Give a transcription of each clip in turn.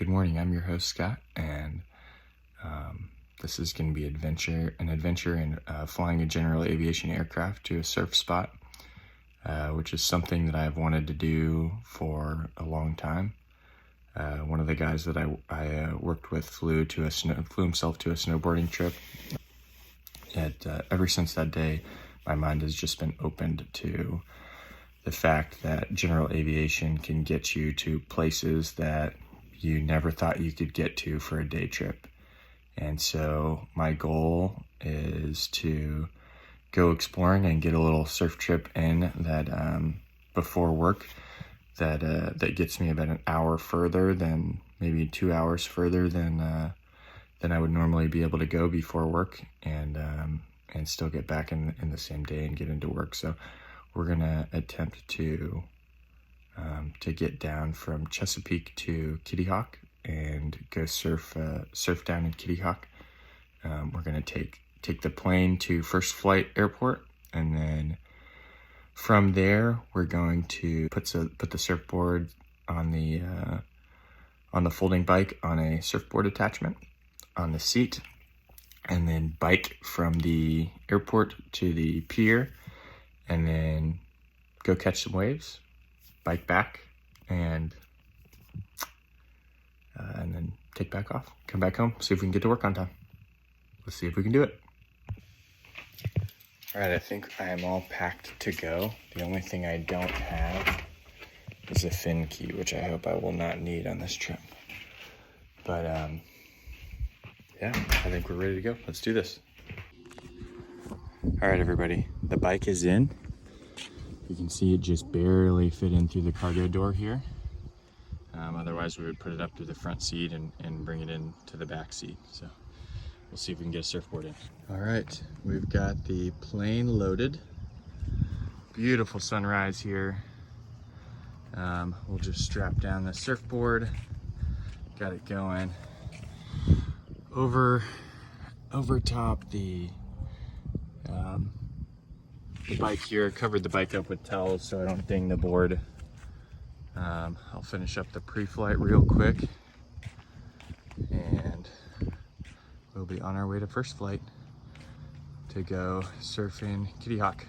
Good morning, I'm your host Scott, and this is going to be an adventure in flying a general aviation aircraft to a surf spot, which is something that I've wanted to do for a long time. One of the guys that I worked with flew himself to a snowboarding trip. Ever since that day, my mind has just been opened to the fact that general aviation can get you to places that you never thought you could get to for a day trip. And so my goal is to go exploring and get a little surf trip in that before work that gets me about an hour further than maybe 2 hours further than I would normally be able to go before work, and still get back in the same day and get into work. So we're gonna attempt to get down from Chesapeake to KittyHawk and go surf down in KittyHawk. We're gonna take the plane to First Flight Airport, and then from there we're going to put the surfboard on the folding bike on a surfboard attachment on the seat, and then bike from the airport to the pier, and then go catch some waves, bike back, and then take back off, come back home, see if we can get to work on time. Let's see if we can do it. All right, I think I am all packed to go. The only thing I don't have is a fin key, which I hope I will not need on this trip. But yeah, I think we're ready to go. Let's do this. All right, everybody, the bike is in. You can see it just barely fit in through the cargo door here. Otherwise, we would put it up to the front seat and bring it in to the back seat. So we'll see if we can get a surfboard in. All right, we've got the plane loaded. Beautiful sunrise here. We'll just strap down the surfboard. Got it going. Over top the bike here. Covered the bike up with towels so I don't ding the board. I'll finish up the pre-flight real quick, and we'll be on our way to First Flight to go surfing KittyHawk.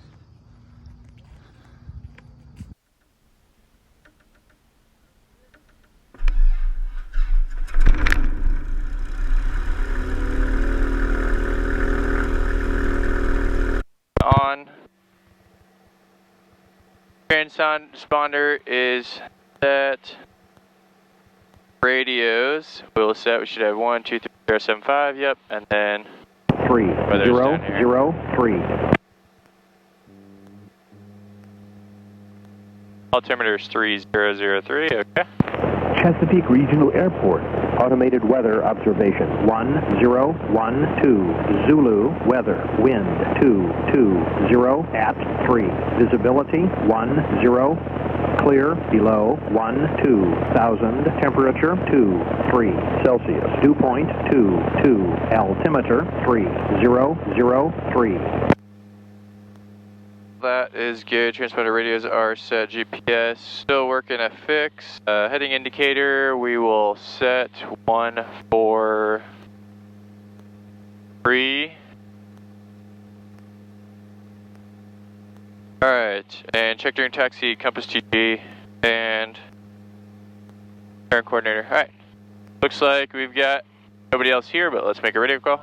On. Transponder is set. Radios we'll set. We should have 1, 2, 3, 0, 7, 5. Yep, and then 3, 0, 0, 3. Altimeter is 3003. Okay. Chesapeake Regional Airport. Automated weather observation. 1012. Zulu. Weather. Wind. 220 at 3. Visibility 10. Clear below 12,000. Temperature 23 Celsius. Dew point 22. Altimeter 3003. That is good. Transponder radios are set. GPS still working a fix. Heading indicator we will set 143. Alright, and check during taxi, compass TG, and turn coordinator. Alright, looks like we've got nobody else here, but let's make a radio call.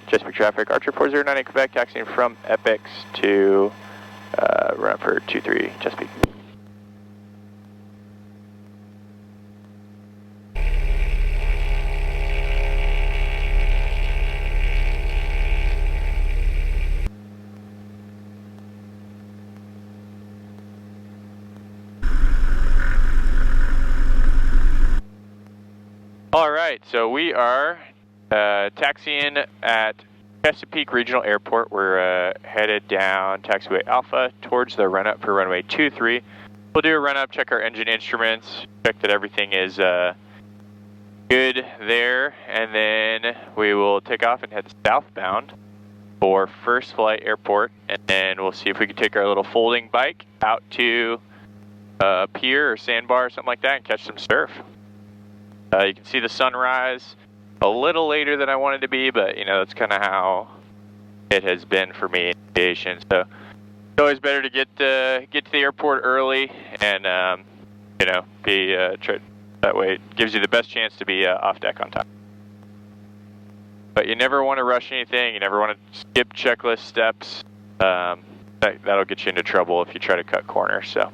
Chesapeake traffic, Archer 4098 Quebec, taxiing from Epix to run up for 23 Chesapeake. Alright, so we are taxiing at Chesapeake Regional Airport. We're headed down taxiway Alpha towards the run-up for runway 23. We'll do a run-up, check our engine instruments, check that everything is good there, and then we will take off and head southbound for First Flight Airport, and then we'll see if we can take our little folding bike out to a pier or sandbar or something like that and catch some surf. You can see the sunrise a little later than I wanted to be, but that's kind of how it has been for me in aviation. So it's always better to get to the airport early and be that way it gives you the best chance to be off deck on time. But you never want to rush anything. You never want to skip checklist steps. That'll get you into trouble if you try to cut corners. So.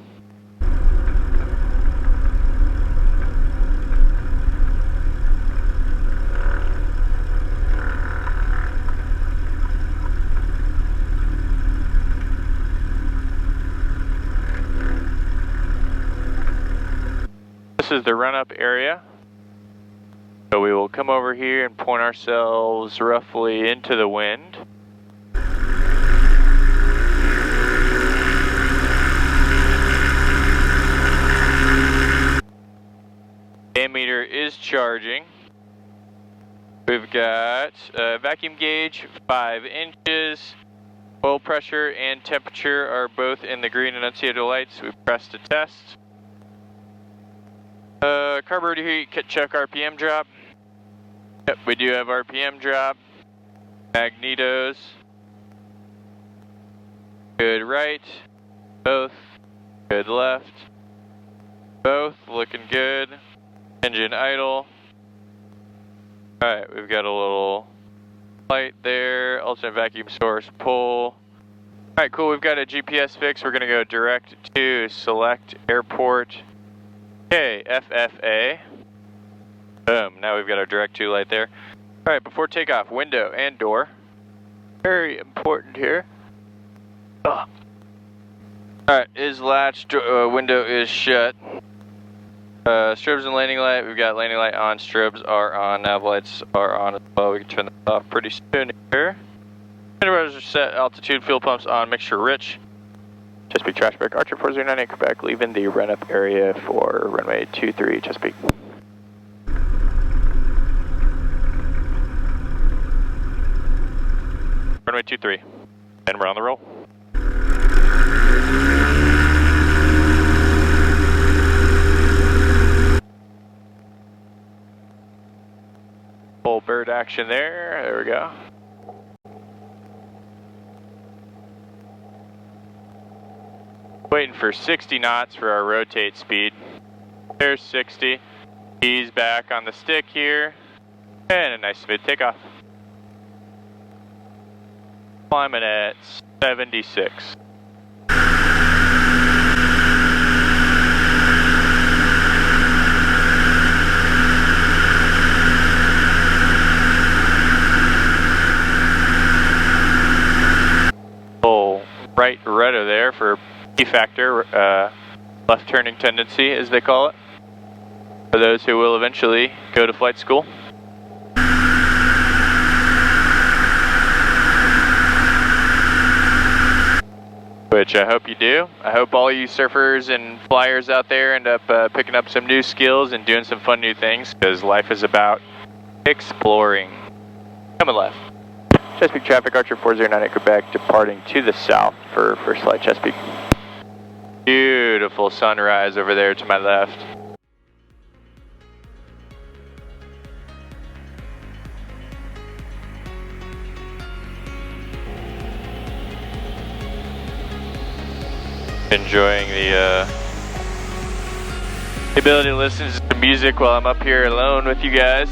This is the run-up area. So we will come over here and point ourselves roughly into the wind. Ammeter is charging. We've got a vacuum gauge, 5 inches. Oil pressure and temperature are both in the green enunciator lights. We've pressed to test. Carburetor heat, check RPM drop. Yep, we do have RPM drop. Magnetos. Good right. Both. Good left. Both looking good. Engine idle. Alright, we've got a little light there. Alternate vacuum source pull. Alright, cool. We've got a GPS fix. We're going to go direct to select airport KFFA. Boom. Now we've got our direct to light there. Alright, before takeoff, window and door. Very important here. Alright, is latched. Window is shut. Strobes and landing light. We've got landing light on. Strobes are on. Nav lights are on as well. We can turn them off pretty soon here. Generators are set. Altitude. Fuel pumps on. Mixture rich. Chesapeake trash break. Archer 4098 Quebec. Leaving the run-up area for runway 23 Chesapeake. Runway 23. And we're on the roll. Full bird action there. There we go. Waiting for 60 knots for our rotate speed. There's 60. Ease back on the stick here. And a nice smooth takeoff. Climbing at 76. Full right rudder there for P factor, left turning tendency as they call it, for those who will eventually go to flight school. Which I hope you do. I hope all you surfers and flyers out there end up picking up some new skills and doing some fun new things, because life is about exploring. Coming left. Chesapeake traffic, Archer 4098 Quebec, departing to the south for first flight Chesapeake. Beautiful sunrise over there to my left. Enjoying the ability to listen to music while I'm up here alone with you guys.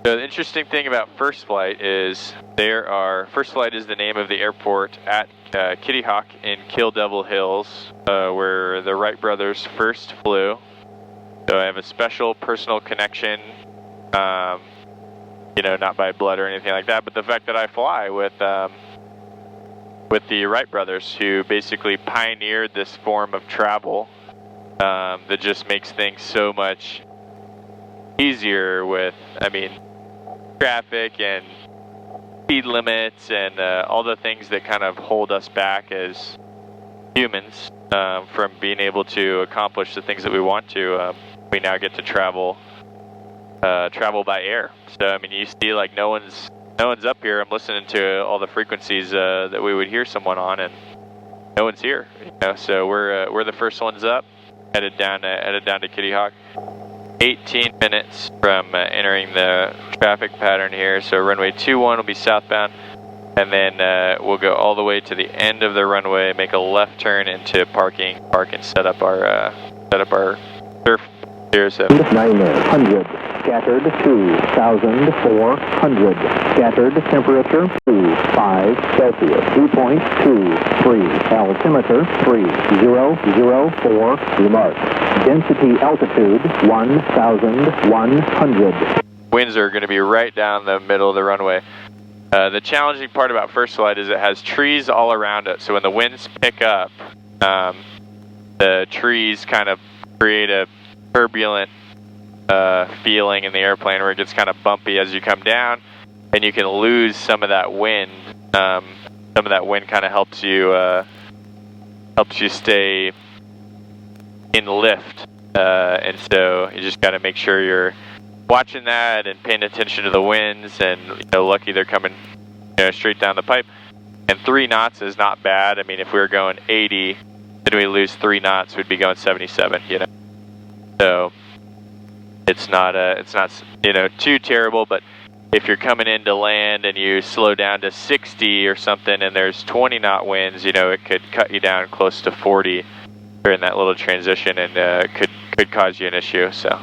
So the interesting thing about First Flight is First Flight is the name of the airport at KittyHawk in Kill Devil Hills, where the Wright brothers first flew. So I have a special personal connection, you know, not by blood or anything like that, but the fact that I fly with the Wright brothers, who basically pioneered this form of travel that just makes things so much easier with, I mean, traffic and speed limits and all the things that kind of hold us back as humans from being able to accomplish the things that we want to. We now get to travel by air. So I mean, you see, like, no one's up here. I'm listening to all the frequencies that we would hear someone on, and no one's here. You know, so we're the first ones up, headed down to KittyHawk. 18 minutes from entering the traffic pattern here. So runway 21 will be southbound, and then we'll go all the way to the end of the runway, make a left turn into park and set up our surf here. So 900 scattered 2,400 scattered, temperature 25 Celsius, dew point 23, altimeter 3004, remark, density altitude 1,100. Winds are going to be right down the middle of the runway. The challenging part about First Flight is it has trees all around it, so when the winds pick up, the trees kind of create a turbulent feeling in the airplane where it gets kind of bumpy as you come down, and you can lose some of that wind. Some of that wind kind of helps you stay in lift, and so you just got to make sure you're watching that and paying attention to the winds. And you know, lucky they're coming, you know, straight down the pipe. And 3 knots is not bad. I mean, if we were going 80, then we lose 3 knots, we'd be going 77. You know, so it's not you know, too terrible. But if you're coming in to land and you slow down to 60 or something, and there's 20 knot winds, you know, it could cut you down close to 40 during that little transition, and could cause you an issue. So,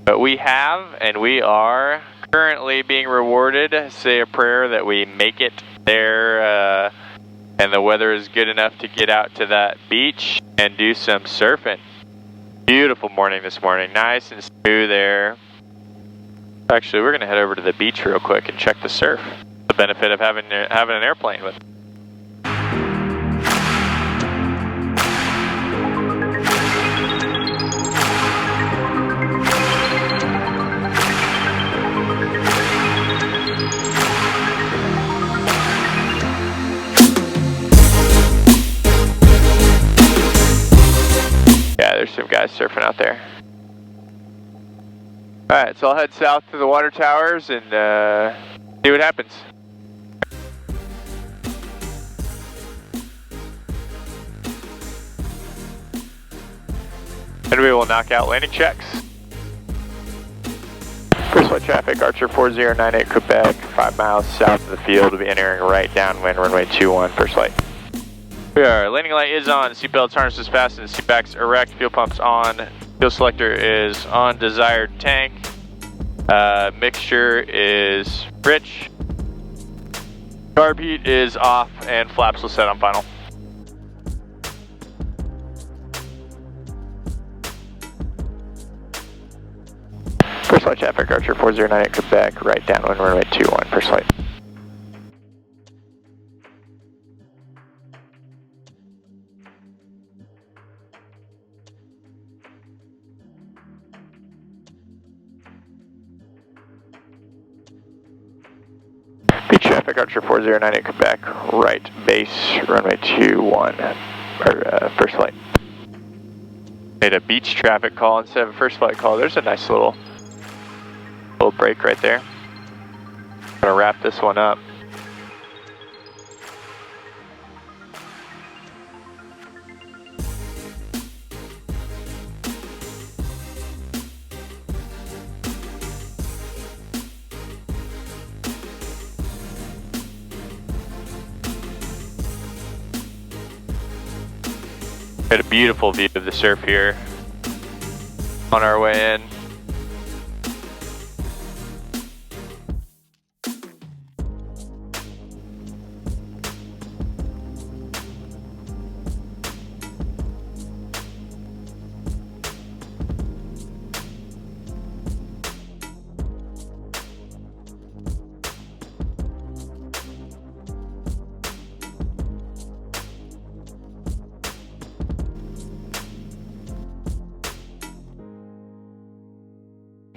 but we are currently being rewarded. Say a prayer that we make it there, and the weather is good enough to get out to that beach and do some surfing. Beautiful morning this morning, nice and smooth there. Actually, we're going to head over to the beach real quick and check the surf. The benefit of having an airplane with. Yeah, there's some guys surfing out there. Alright, so I'll head south to the water towers and see what happens. And we will knock out landing checks. First flight traffic, Archer 4098 Quebec, 5 miles south of the field. We'll be entering right downwind, runway 21, first flight. We are, landing light is on, seatbelts, harnesses fastened, seat backs erect, fuel pumps on, fuel selector is on desired tank, mixture is rich, carb heat is off, and flaps will set on final. First flight traffic, Archer 4098 Quebec, right downwind, runway 21, first flight. Beach traffic, Archer 4098 Quebec, right base, runway 21, or first flight. Made a beach traffic call instead of a first flight call. There's a nice little break right there. I'm gonna wrap this one up. Got a beautiful view of the surf here on our way in.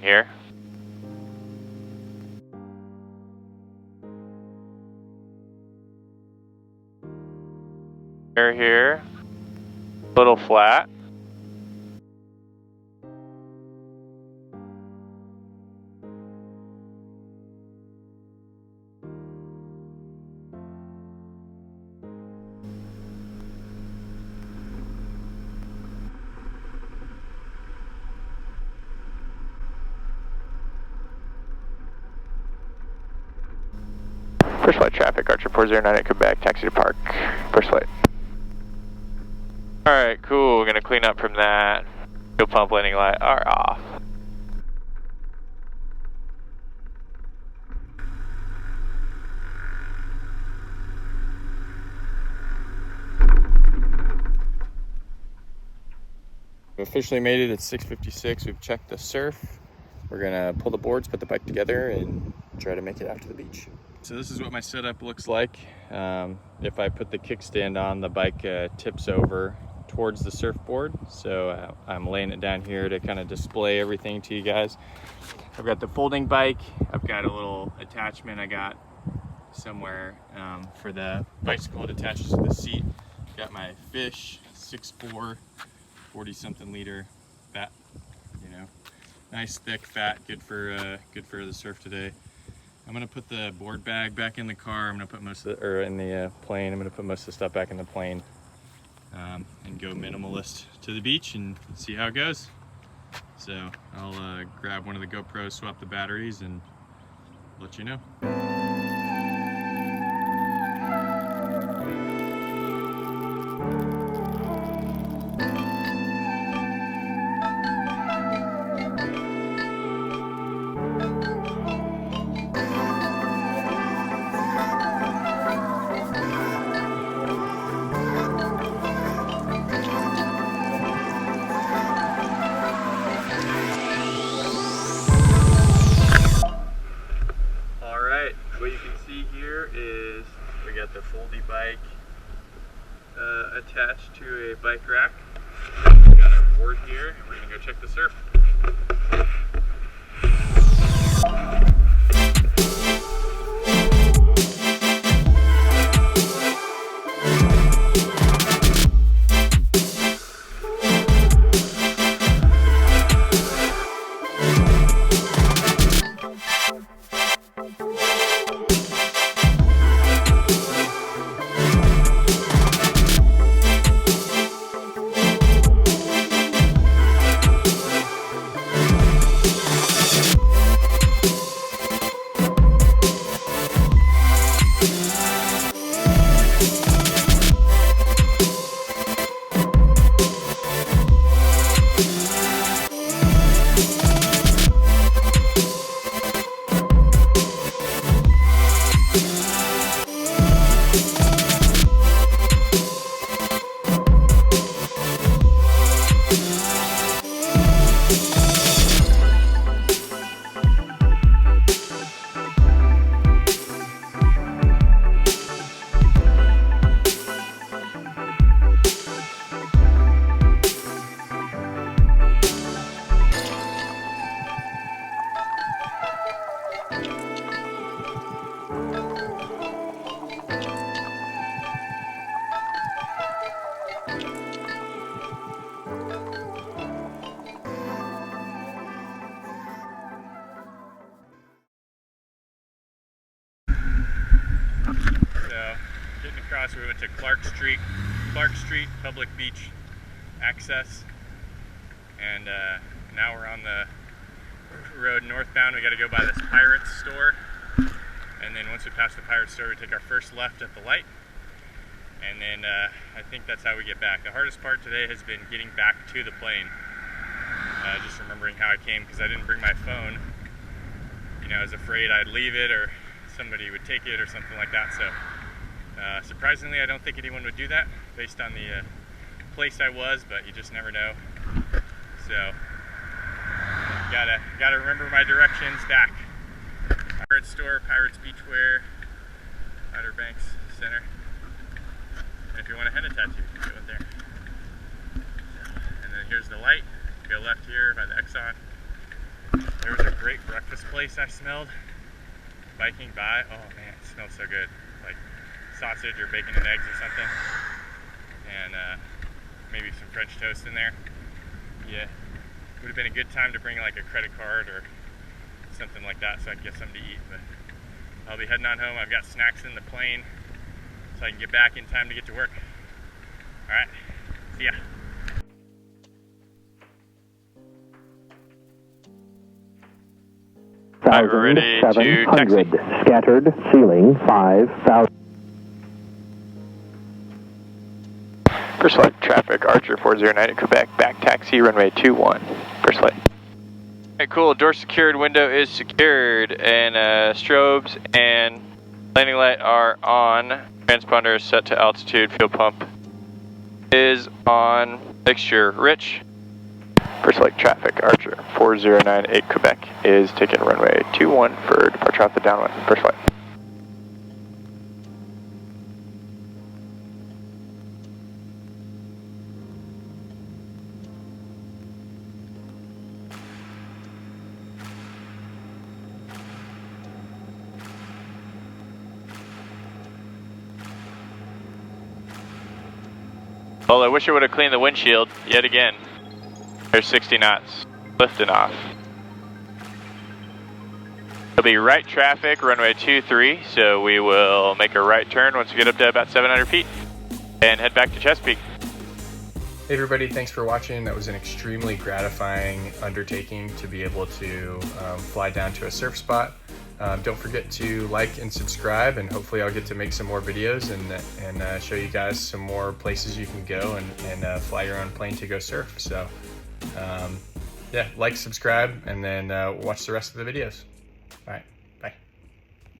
here. Here, little flat. First flight traffic, Archer 409 at Quebec, taxi to park. First flight. Alright, cool. We're gonna clean up from that. Fuel pump landing light are off. We officially made it at 6:56. We've checked the surf. We're gonna pull the boards, put the bike together, and try to make it out to the beach. So this is what my setup looks like. If I put the kickstand on, the bike tips over towards the surfboard. So I'm laying it down here to kind of display everything to you guys. I've got the folding bike. I've got a little attachment I got somewhere for the bicycle. It attaches to the seat. Got my fish, 6'4", 40-something liter, fat, you know, nice thick fat, good for the surf today. I'm gonna put the board bag back in the car. I'm gonna put most of the, or in the plane. I'm gonna put most of the stuff back in the plane and go minimalist to the beach and see how it goes. So I'll grab one of the GoPros, swap the batteries, and let you know. What you can see here is we got the foldy bike attached to a bike rack. We got our board here, and we're gonna go check the surf. Getting across, we went to Clark Street Public Beach Access, and now we're on the road northbound. We got to go by this Pirates store, and then once we pass the Pirates store, we take our first left at the light, and then I think that's how we get back. The hardest part today has been getting back to the plane, just remembering how I came, because I didn't bring my phone. You know, I was afraid I'd leave it or somebody would take it or something like that. So surprisingly, I don't think anyone would do that based on the place I was, but you just never know. So gotta remember my directions back. Pirates store, Pirates Beachwear, Outer Banks Center. And if you want a henna tattoo, you can go in there. And then here's the light. Go left here by the Exxon. There was a great breakfast place I smelled biking by. Oh man, it smells so good. Like sausage or bacon and eggs or something. And maybe some French toast in there. Yeah, would have been a good time to bring like a credit card or something like that so I can get something to eat. But I'll be heading on home. I've got snacks in the plane so I can get back in time to get to work. All right, see ya. All right, we're ready to taxi. Scattered, ceiling 5,000. First flight traffic, Archer 409 at Quebec, back taxi, runway 21. First flight. Okay, cool, door secured, window is secured, and strobes and landing light are on. Transponder is set to altitude, fuel pump is on, mixture rich. First flight traffic, Archer 4098 Quebec is taking runway 21 for departure off the downwind. First flight. Well, I wish I would have cleaned the windshield yet again. There's 60 knots, lifting off. It'll be right traffic, runway 23, so we will make a right turn once we get up to about 700 feet and head back to Chesapeake. Hey everybody, thanks for watching. That was an extremely gratifying undertaking to be able to fly down to a surf spot. Don't forget to like and subscribe, and hopefully I'll get to make some more videos and show you guys some more places you can go and fly your own plane to go surf. So yeah, like, subscribe, and then watch the rest of the videos. All right.